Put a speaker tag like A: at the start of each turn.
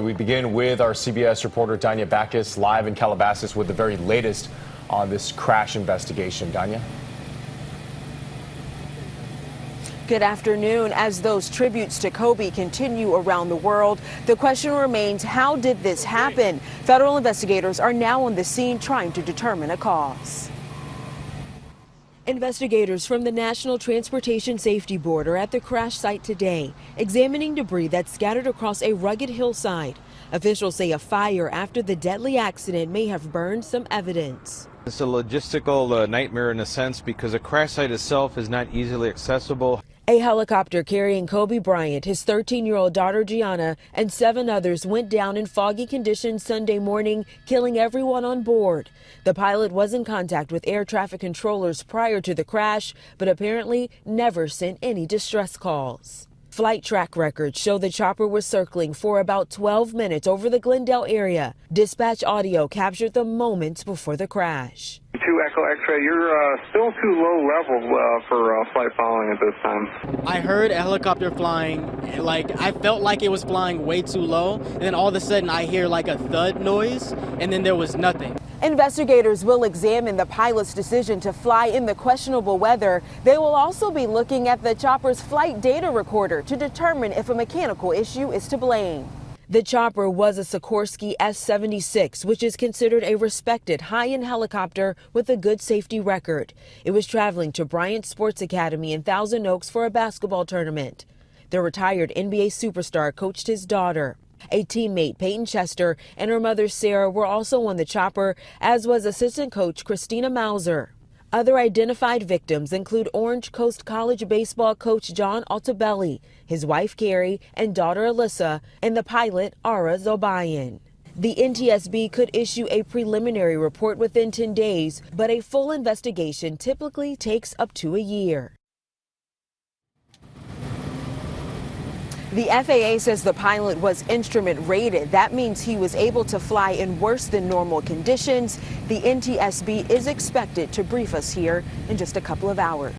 A: We begin with our CBS reporter Danya Bacchus live in Calabasas with the very latest on this crash investigation. Danya?
B: Good afternoon. As those tributes to Kobe continue around the world, the question remains, how did this happen? Federal investigators are now on the scene trying to determine a cause. Investigators from the National Transportation Safety Board are at the crash site today, examining debris that's scattered across a rugged hillside. Officials say a fire after the deadly accident may have burned some evidence.
C: It's a logistical nightmare in a sense because the crash site itself is not easily accessible.
B: A helicopter carrying Kobe Bryant, his 13-year-old daughter Gianna, and 7 others went down in foggy conditions Sunday morning, killing everyone on board. The pilot was in contact with air traffic controllers prior to the crash, but apparently never sent any distress calls. Flight track records show the chopper was circling for about 12 minutes over the Glendale area. Dispatch audio captured the moments before the crash.
D: 2 Echo X-ray, you're still too low level for flight following at this time.
E: I heard a helicopter flying, I felt like it was flying way too low, and then all of a sudden I hear like a thud noise, and then there was nothing.
B: Investigators will examine the pilot's decision to fly in the questionable weather. They will also be looking at the chopper's flight data recorder to determine if a mechanical issue is to blame. The chopper was a Sikorsky S-76, which is considered a respected high-end helicopter with a good safety record. It was traveling to Bryant Sports Academy in Thousand Oaks for a basketball tournament. The retired NBA superstar coached his daughter. A teammate, Peyton Chester, and her mother, Sarah, were also on the chopper, as was assistant coach Christina Mauser. Other identified victims include Orange Coast College baseball coach John Altabelli, his wife Carrie, and daughter Alyssa, and the pilot Ara Zobayan. The NTSB could issue a preliminary report within 10 days, but a full investigation typically takes up to a year. The FAA says the pilot was instrument rated. That means he was able to fly in worse than normal conditions. The NTSB is expected to brief us here in just a couple of hours.